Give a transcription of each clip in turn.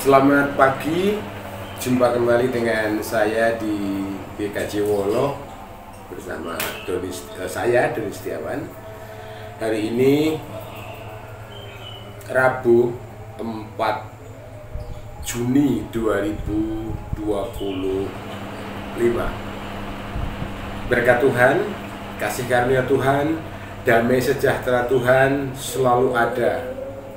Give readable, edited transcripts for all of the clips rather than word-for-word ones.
Selamat pagi, jumpa kembali dengan saya di GKJ Wolo bersama saya Doni Setiawan. Hari ini Rabu 4 Juni 2025. Berkat Tuhan, kasih karunia Tuhan, damai sejahtera Tuhan selalu ada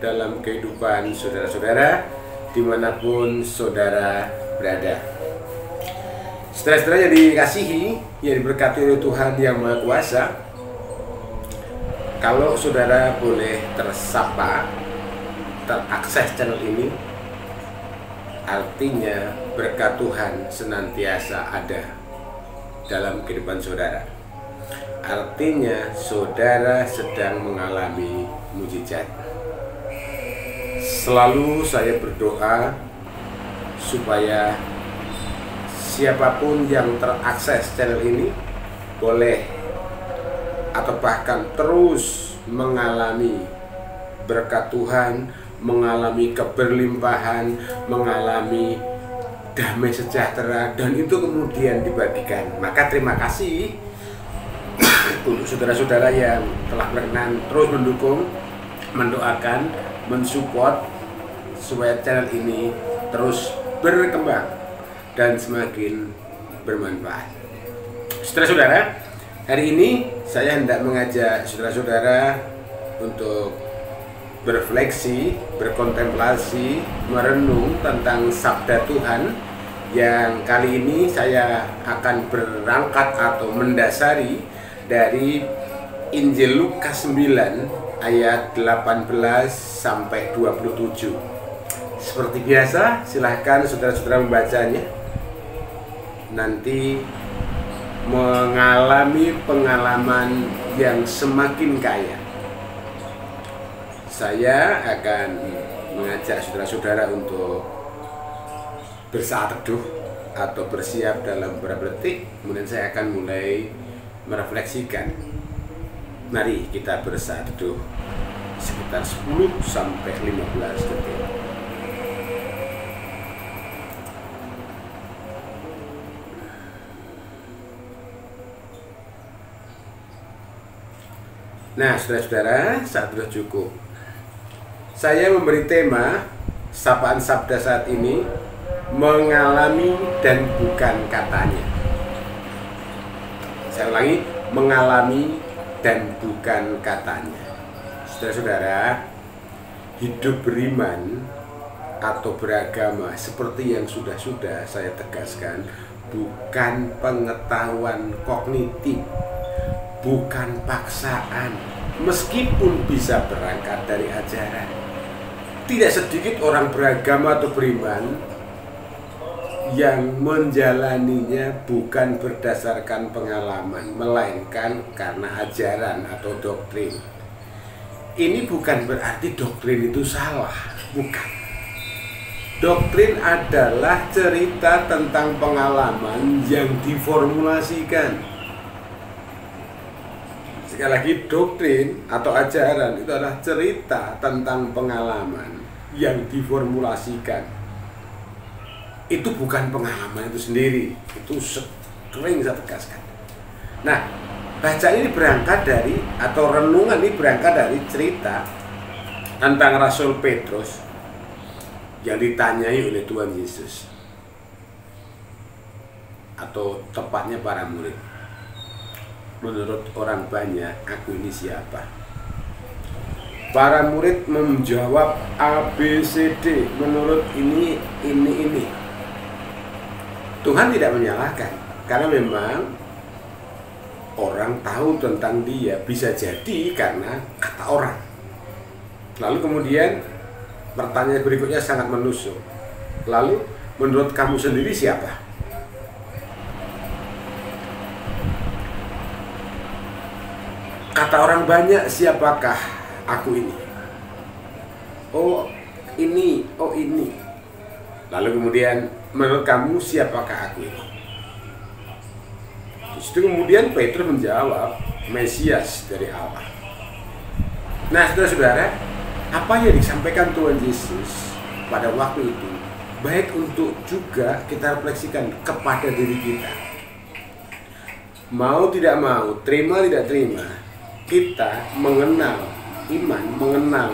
dalam kehidupan saudara-saudara dimanapun saudara berada. Saudara-saudara yang dikasihi, yang diberkati oleh Tuhan yang Maha Kuasa, kalau saudara boleh tersapa, terakses channel ini, artinya berkat Tuhan senantiasa ada dalam kehidupan saudara. Artinya saudara sedang mengalami mujizat. Selalu saya berdoa supaya siapapun yang terakses channel ini boleh atau bahkan terus mengalami berkat Tuhan, mengalami keberlimpahan, mengalami damai sejahtera, dan itu kemudian dibagikan. Maka terima kasih untuk saudara-saudara yang telah berkenan terus mendukung, mendoakan, mensupport supaya channel ini terus berkembang dan semakin bermanfaat. Saudara-saudara, hari ini saya hendak mengajak saudara-saudara untuk berefleksi, berkontemplasi, merenung tentang sabda Tuhan yang kali ini saya akan berangkat atau mendasari dari Injil Lukas 9 ayat 18 sampai 27. Seperti biasa, silahkan saudara-saudara membacanya. Nanti mengalami pengalaman yang semakin kaya. Saya akan mengajak saudara-saudara untuk bersaat teduh atau bersiap dalam beberapa detik. Kemudian saya akan mulai merefleksikan. Mari kita bersaat teduh sekitar 10 sampai 15 detik. Nah, saudara-saudara, saat sudah cukup. Saya memberi tema sapaan sabda saat ini, mengalami dan bukan katanya. Saya ulangi, mengalami dan bukan katanya. Saudara-saudara, hidup beriman atau beragama seperti yang sudah saya tegaskan, bukan pengetahuan kognitif, bukan paksaan, meskipun bisa berangkat dari ajaran. Tidak sedikit orang beragama atau beriman yang menjalaninya bukan berdasarkan pengalaman, melainkan karena ajaran atau doktrin. Ini bukan berarti doktrin itu salah, bukan. Doktrin adalah cerita tentang pengalaman yang diformulasikan. Sekali lagi, doktrin atau ajaran itu adalah cerita tentang pengalaman yang diformulasikan. Itu bukan pengalaman itu sendiri, itu sering saya tegaskan. Nah, bacaan ini berangkat dari, atau renungan ini berangkat dari cerita tentang Rasul Petrus yang ditanyai oleh Tuhan Yesus, atau tepatnya para murid. Menurut orang banyak, aku ini siapa? Para murid menjawab ABCD, menurut ini. Tuhan tidak menyalahkan, karena memang orang tahu tentang dia, bisa jadi karena kata orang. Lalu kemudian pertanyaan berikutnya sangat menusuk. Lalu menurut kamu sendiri siapa? Kata orang banyak, siapakah aku ini? Oh ini. Lalu kemudian menurut kamu siapakah aku ini? Justru kemudian Petrus menjawab, Mesias dari Allah. Nah, saudara-saudara, apa yang disampaikan Tuhan Yesus pada waktu itu baik untuk juga kita refleksikan kepada diri kita. Mau tidak mau, terima tidak terima, kita mengenal iman, mengenal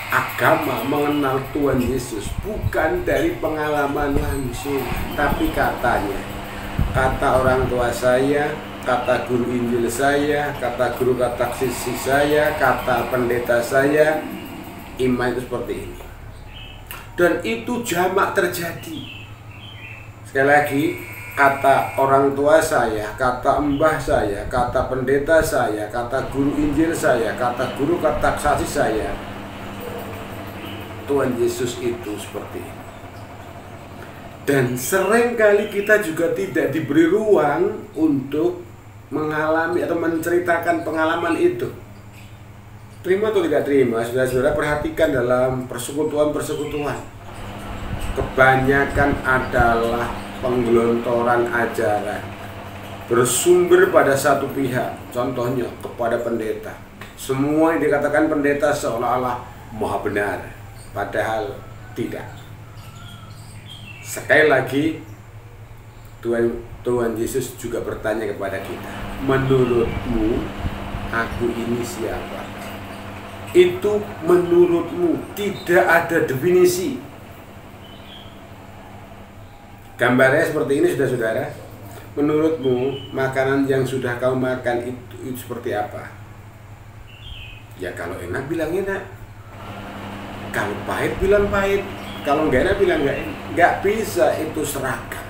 agama, mengenal Tuhan Yesus bukan dari pengalaman langsung, tapi katanya, kata orang tua saya, kata guru Injil saya, kata guru kateksis saya, kata pendeta saya, iman itu seperti ini. Dan itu jamak terjadi. Sekali lagi, kata orang tua saya, kata mbah saya, kata pendeta saya, kata guru Injil saya, kata guru kateksis saya, Tuhan Yesus itu seperti ini. Dan seringkali kita juga tidak diberi ruang untuk mengalami atau menceritakan pengalaman itu. Terima atau tidak terima, saudara-saudara perhatikan dalam persekutuan-persekutuan. Kebanyakan adalah penggelontoran ajaran bersumber pada satu pihak, contohnya kepada pendeta. Semua yang dikatakan pendeta seolah-olah maha benar, padahal tidak. Sekali lagi, Tuhan Yesus juga bertanya kepada kita, menurutmu aku ini siapa? Itu menurutmu, tidak ada definisi. Gambarnya seperti ini, saudara-saudara. Menurutmu makanan yang sudah kau makan itu seperti apa? Ya kalau enak bilang enak, kalau pahit bilang pahit, kalau nggak enak bilang nggak enak. Nggak bisa, itu seragam.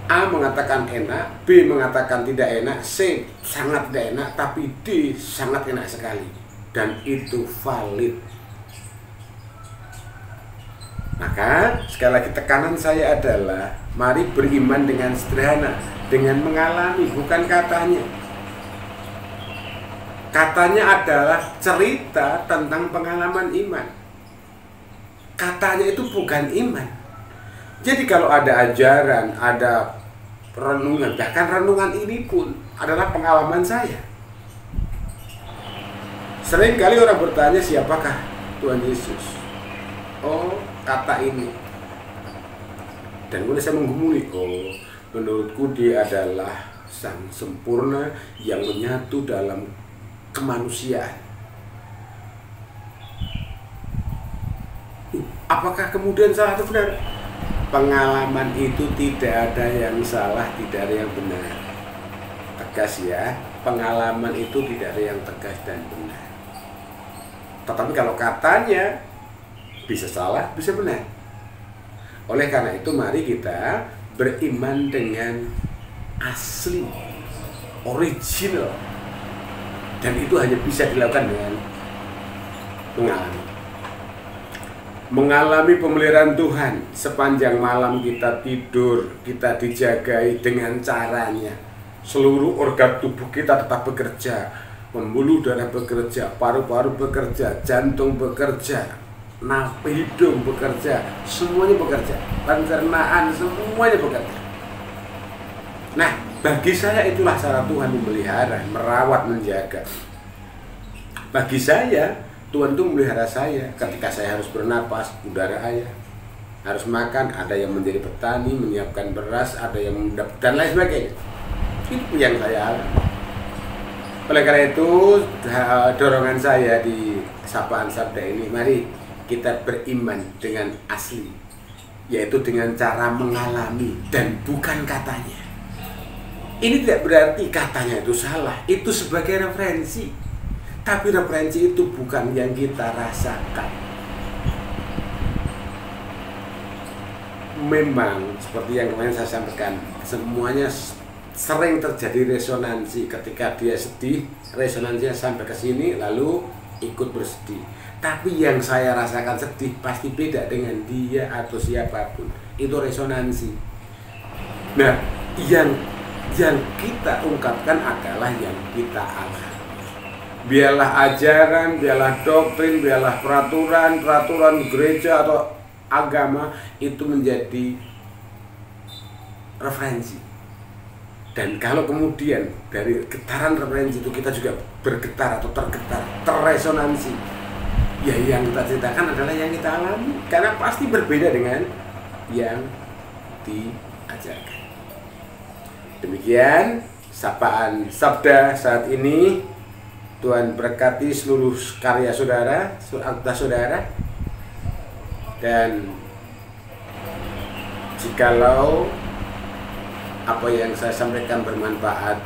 A mengatakan enak, B mengatakan tidak enak, C sangat tidak enak, tapi D sangat enak sekali. Dan itu valid. Maka sekali lagi tekanan saya adalah mari beriman dengan sederhana, dengan mengalami, bukan katanya. Katanya adalah cerita tentang pengalaman iman. Katanya itu bukan iman. Jadi kalau ada ajaran, ada renungan, bahkan renungan ini pun adalah pengalaman saya. Sering kali orang bertanya, siapakah Tuhan Yesus? Oh, kata ini. Dan kemudian saya menggumuli, oh, menurutku dia adalah sang sempurna yang menyatu dalam kemanusiaan. Apakah kemudian salah atau benar? Pengalaman itu tidak ada yang salah, tidak ada yang benar. Tegas ya, pengalaman itu tidak ada yang tegas dan benar. Tetapi kalau katanya bisa salah, bisa benar. Oleh karena itu mari kita beriman dengan asli, original. Dan itu hanya bisa dilakukan dengan mengalami pemeliharaan Tuhan. Sepanjang malam kita tidur, kita dijagai dengan caranya. Seluruh organ tubuh kita tetap bekerja. Pembuluh darah bekerja, paru-paru bekerja, jantung bekerja, nafas hidung bekerja, semuanya bekerja. Pencernaan semuanya bekerja. Nah, bagi saya itulah cara Tuhan memelihara, merawat, menjaga. Bagi saya, Tuhan itu memelihara saya. Ketika saya harus bernapas, udara saya harus makan, ada yang menjadi petani, menyiapkan beras, ada yang mendapat, dan lain sebagainya. Itu yang saya alami. Oleh karena itu, dorongan saya di Sapaan Sabda ini, mari kita beriman dengan asli, yaitu dengan cara mengalami dan bukan katanya. Ini tidak berarti katanya itu salah, itu sebagai referensi. Tapi referensi itu bukan yang kita rasakan. Memang seperti yang kemarin saya sampaikan, semuanya sering terjadi resonansi. Ketika dia sedih, resonansinya sampai ke sini lalu ikut bersedih. Tapi yang saya rasakan sedih pasti beda dengan dia atau siapapun. Itu resonansi. Nah, yang kita ungkapkan adalah yang kita alami. Biarlah ajaran, biarlah doktrin, biarlah peraturan gereja atau agama itu menjadi referensi. Dan kalau kemudian dari getaran referensi itu kita juga bergetar atau tergetar, terresonansi, ya yang kita ceritakan adalah yang kita alami, karena pasti berbeda dengan yang diajarkan. Demikian sapaan sabda saat ini. Tuhan berkati seluruh karya saudara, aktivitas saudara. Dan jikalau apa yang saya sampaikan bermanfaat,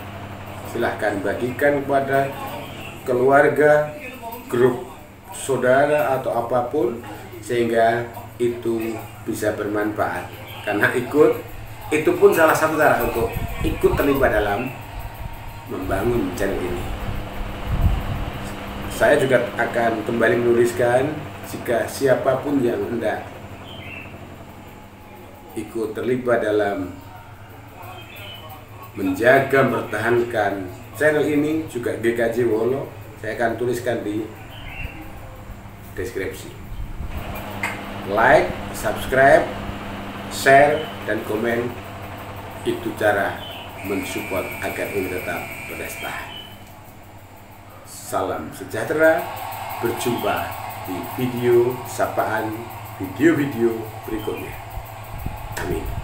silahkan bagikan kepada keluarga, grup saudara atau apapun, sehingga itu bisa bermanfaat. Karena itu pun salah satu cara untuk ikut terlibat dalam membangun channel ini. Saya juga akan kembali menuliskan, jika siapapun yang hendak ikut terlibat dalam menjaga, mempertahankan channel ini, juga GKJ Wolo, saya akan tuliskan di deskripsi. Like, subscribe, share, dan komen, itu cara mensupport agar ini tetap bertahan. Salam sejahtera, berjumpa di video sapaan, video-video berikutnya. Amin.